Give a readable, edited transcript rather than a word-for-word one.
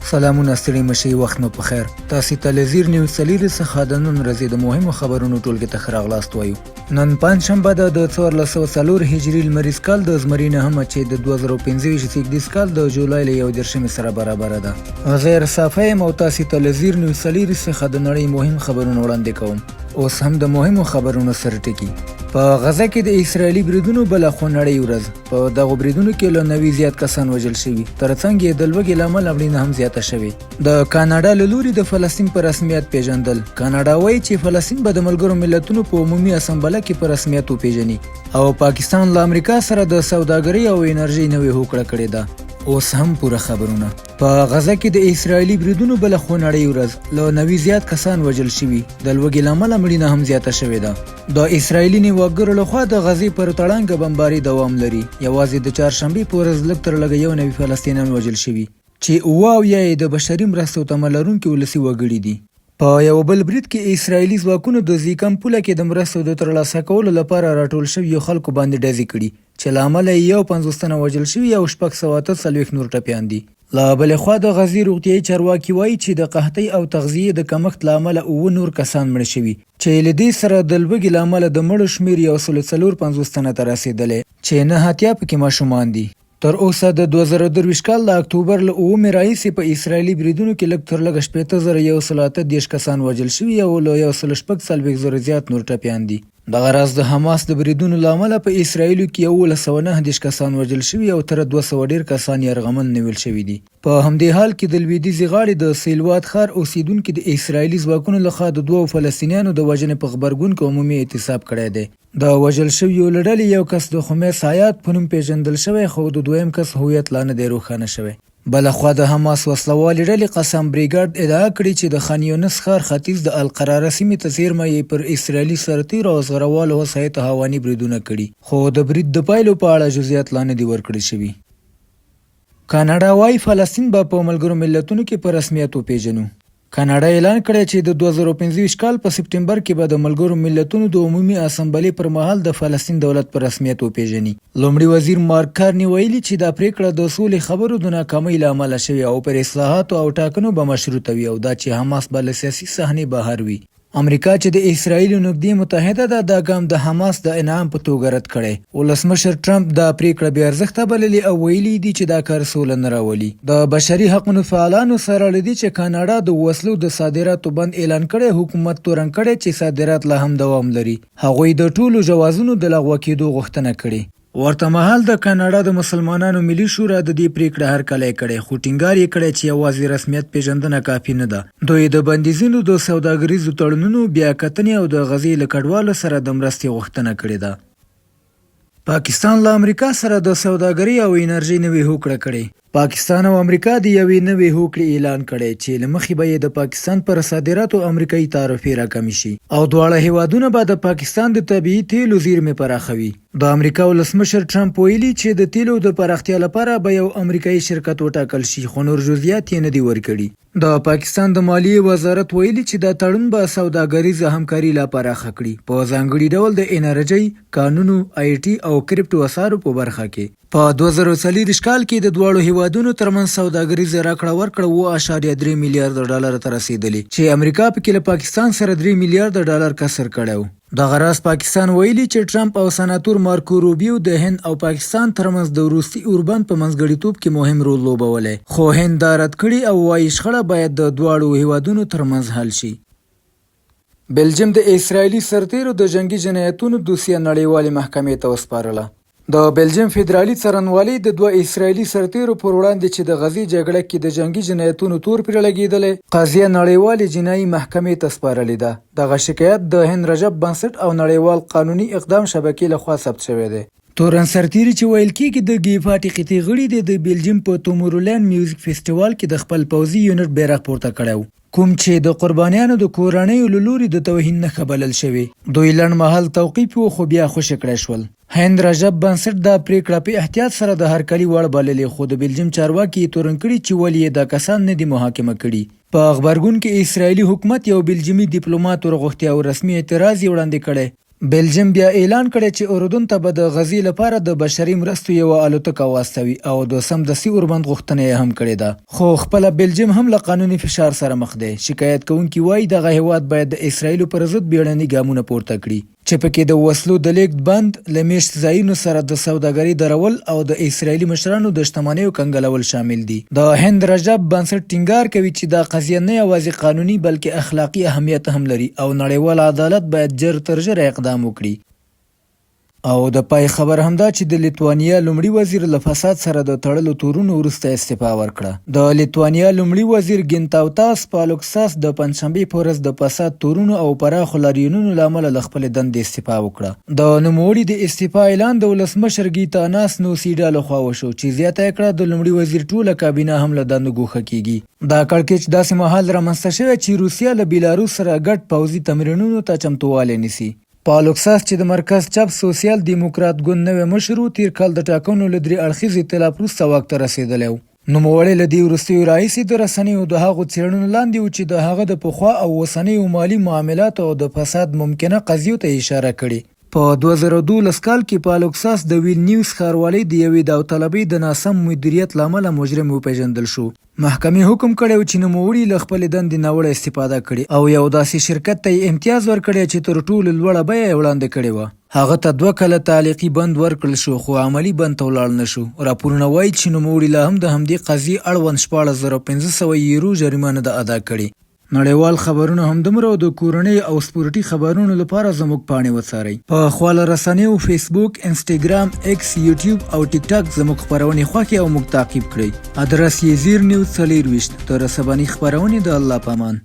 سلامونه ستړي مشي وخت مو په خیر. تاسو ته لزیر نیوز سلیری څخه د نن ورځې د مهمو خبرونو ټولګه ته راغلاست وایو. نن پنځشنبه د 1404 هجری لمریز کال د زمرینه هم چې د 2015 زیږدیز کال د جولای له 11 سره برابر ده. غیر صافه مو تاسو ته لزیر نیوز سلیری څخه د نړۍ مهم خبرونه وړاندې کوم. اوس هم د مهمو خبرونو سره ټکی. په غزه کې د اسرایلی بریدونو بل خو نړۍ ورځ په دغه بریدونو کې له 90 زیات کسان وژل شوي، ترڅنګ یې د لوږې لامل اړینه هم زیاته شوې. د کاناډا له لوري د فلسطین په رسمیت پیژندل. کاناډا وایي چې فلسطین به د ملګرو ملتونو په عمومي اسامبله کې په رسمیت وپیژني او پاکستان له امریکا سره د سوداګرۍ او انرژي نوې هوکړه کړې ده. اوس هم پوره خبرونه. په غزه کې د اسرایلی بریدونو بل خو نړۍ ورځ له 90 زیات کسان وژل شوي، د لوږې لامل مړینه هم زیاته شوې ده. د اسرایلی نیواګرو لخوا د غزې پر تړانګه بمباري دوام لري. یوازې د چهارشنبې په ورځ لږ تر لږه 1 فلسطینیان وژل شوي چې 9 د بشري مرستو تمه لرونکي ولسي وګړي دي. په یو بل برید کې اسرایلی ځواکونو د زیکم پوله کې د مرستو د ترلاسه کولو لپاره راټول شوي خلکو باندې ډزې کړي چې له امله یې 50 تنه وژل شوي او 643 نور ټپیان دي. له بلې خوا د غزې روغتیایي چارواکي وایي چې د قحطۍ او تغذیې د کمښت له امله 9 نور کسان مړه شوي چې له دې سره د لوږې له امله د مړو شمېر 154 تنه ته رسېدلی چې 9 اتیا پکې ماشومان دي. تر اوسه د 2023 کال د اکتوبر له 9 راهیسې په اسرایلی بریدونو کې لږ تر لږه 18130 کسان وژل شوي او له 140 زیات نور ټپیان دي. دغه راز د حماس د بریدونو له امله په اسرایلو کې 1909 کسان وژل شوي او تر 200 ډیر کسان یرغمل نیول شوي دي. په همدې حال کې د لویدیځې غاړې د سیلوات ښار اوسیدونکو د اسرایلی ځواکونو لخوا د 2 فلسطینیانو د وژنې په غبرګون کې عمومي اعتصاب کړی دی. د وژل شویو له ډلې یو کس د خمیس حیات په نوم پیژندل شوی، خو د دویم کس هویت لا نه دی روښانه شوی. بلخوا د حماس وسلوالې ډلې قسم بریګاډ ادعا کړې چې د خان یونس ښار ختیځ د القراره سیمې ته څیرمه یې پر اسرایلي سرتیرو او زغروالو وسایطو هواني بریدونه کړي، خو د برید د پایلو په اړه جزئیات لا نه دي ورکړل شوي. کاناډا وایي فلسطین به په ملګرو ملتونو کې په رسمیت وپیژنو. کاناډا اعلان کړی چې د 2015 کال په سپټمبر کې به د ملګرو ملتونو د عمومي اسامبلې پر مهال د فلسطین دولت په رسمیت وپیژني. لومړي وزیر مارک کارني ویلي چې دا پریکړه د سولې خبرو د ناکامۍ له امله شوې او پر اصلاحاتو او ټاکنو به مشروطه وي او دا چې حماس به له سیاسي صحنې بهر وي. امریکا چې د اسرایل نږدې متحده ده دا ګام د حماس د انعام په توګه رد کړی. ولسمشر ټرمپ دا پریکړه بې ارزښته بللې او ویلي دي چې دا کار سوله نه راولي. د بشري حقونو فعالانو سره لدی چې کاناډا د وسلو د صادراتو بند اعلان کړی، حکومت تورن کړی چې صادرات لا هم دوام لري. هغوی د ټولو جوازونو د لغوه کېدو غوښتنه کړې. ورته مهال د کاناډا د مسلمانانو ملي شورا د دې پریکړه هرکلی کړی، خو ټینګار یې کړی چې یوازې رسمیت پیژندنه کافي نه ده. دوی د بندیزونو د سوداګریزو تړونونو بیا کتنې او د غزې له کډوالو سره د مرستې غوښتنه کړې ده. پاکستان له امریکا سره د سوداګرۍ او انرژي نوې هوکړه کړې. پاکستان او امریکا د یوې نوې هوکړې اعلان کړی چې له مخې به یې د پاکستان پر صادراتو امریکایي تعرفې راکمې شي او دواړه هیوادونه به د پاکستان د طبیعي تیلو زیرمې پراخوي. د امریکا ولسمشر ټرمپ ویلي چې د تیلو د پراختیا لپاره به یو امریکایي شرکت وټاکل شي، خو نور جزئیات یې نه دي ورکړي. د پاکستان د مالیې وزارت ویلي چې دا تړون به سوداګریزه همکاري لا پراخه کړي، په ځانګړي ډول د انرژۍ، کانونو، آی ټي او کرپټو اسعارو په برخه کې. په 2024 کال کې د دواړو هیوادونو ترمنځ سوداګریزه راکړه ورکړه 2.3 میلیارډ ډالر ته رسیدلې چې امریکا پکې له پاکستان سره 3 میلیارډ ډالر کسر کړی و. دغه راز پاکستان ویلي چې ټرمپ او سناتور مارکو روبیو د هند او پاکستان ترمنځ د وروستي اوربند په منځګړیتوب کې مهم رول لوبولی، خو هند دا رد کړي او وایي شخړه باید د دواړو هیوادونو ترمنځ حل شي. بلجیم د اسرایلی سرتیرو د جنگي جنایتونو دوسیه نړیوالې محکمې ته وسپارله. د بلجیم فدرالي څارنوالۍ د 2 اسرایلی سرتیرو پر وړاندې چې د غزې جګړه کې د جنگي جنایتونو تور پرې لګېدلی قضیه نړیوالې جنایي محکمې ته سپارلې ده. دغه شکایت د هند رجب بنسټ او نړیوال قانوني اقدام شبکې لخوا ثبت شوی دی. تورن سرتیري چې ویل کېږي د ګی پارټي قطعې غړي دی د بلجیم په تومورلینډ میوزیک فیسټیوال کې د خپل پوځي یونټ بیرغ پورته کړی و، کوم چې د قربانیانو د کورنیو له لوري د توهین نښه بلل شوې. دوی لنډ مهال توقیف و خو بیا خوشي کړی شول. هند رجب بنسټ دا پریکړه په احتیاط سره د هرکلي وړ بللې، خو د بلجیم چارواکي تورن کړي چې ولې یې دا کسان نه دي محاکمه کړي. په غبرګون کې اسرایلی حکومت یو بلجیمي ډیپلوماټ ورغوښتي او رسمي اعتراض یې وړاندې کړی. بلجیم بیا اعلان کړی چې اردن ته به د غزې لپاره د بشري مرستو یوه الوتکه واستوي او د سمدستي اوربند غوښتنه یې هم کړې ده. خو خپله بلجیم هم له قانوني فشار سره مخ دی. شکایت کوونکي وایي دغه هیواد باید د اسرایلو پر ضد بیړني ګامونه پورته کړي چې پکې د وسلو د لیږد بند، له میشت ځایونو سره د سوداګرۍ درول او د اسرایلي مشرانو د شتمنیو کنګلول شامل دي. د هند رجب بنسټ ټینګار کوي چې دا قضیه نه یوازې قانوني بلکې اخلاقي اهمیت هم لري او نړیوال عدالت باید ژر تر ژره اقدام وکړي. او د پای خبر همدا چې د لیتوانیا لومړي وزیر له فساد سره د تړلو تورونو وروسته استعفا ورکړه. د لیتوانیا لومړي وزیر ګینتاوتاس پالوکساس د پنجشنبې په ورځ د فساد تورونو او پراخو لاریونونو له امله له خپلې دندې استعفا وکړه. د نوموړي د استعفا اعلان د ولسمشر ګیتاناس نوسیډا لخوا وشو چې زیاته یې کړه د لومړي وزیر ټوله کابینه هم له دندو ګوښه کیږي. دا کړکېچ داسې مهال رامنځته شوی چې روسیه له بیلاروس سره ګډ پوځي تمرینونو ته چمتووالی نیسي. پالوکساس چې د مرکز چپ سوسیال دیموکرات ګوند نوی مشر و، تیر کال د ټاکنو له 3 اړخیز ائتلاف وروسته واک ته رسېدلی و. نوموړی له دې وروستیو راهیسې د رسنیو د هغو څېړنو لاندې و چې د هغه د پخوا او اوسنیو مالي معاملاتو او د فساد ممکنه قضیو ته اشاره کړې. په 2012 کال کې پالوکساس د ویل نیوز ښاروالۍ د یوې داوطلبۍ د ناسم مدیریت له امله مجرم وپېژندل شو. محکمې حکم کړی و چې نوموړي له خپلې دندې ناوړه استفاده کړې او یو داسې شرکت ته یې امتیاز ورکړی چې تر ټولو لوړه بیه یې وړاندې کړې وه. هغه ته 2 کاله تعلیقي بند ورکړل شو خو عملي بند ته ولاړ نه شو. راپورونه وایي چې نوموړي لا هم د همدې قضیې اړوند 14,500 یورو جریمه نه ده ادا کړې. نړیوال خبرونه همدومره د کورنۍ او سپورټي خبرونو لپاره زموږ پاڼې وڅارئ. په خواله رسنیو فیسبوک، انسټاګرام، ایکس، یوټیوب او ټیک ټاک زموږ خپرونې خوښې او موږ تعقیب کړئ. ادرس یې زیر نیوز 24. تر سباني خپرونې د الله پامان.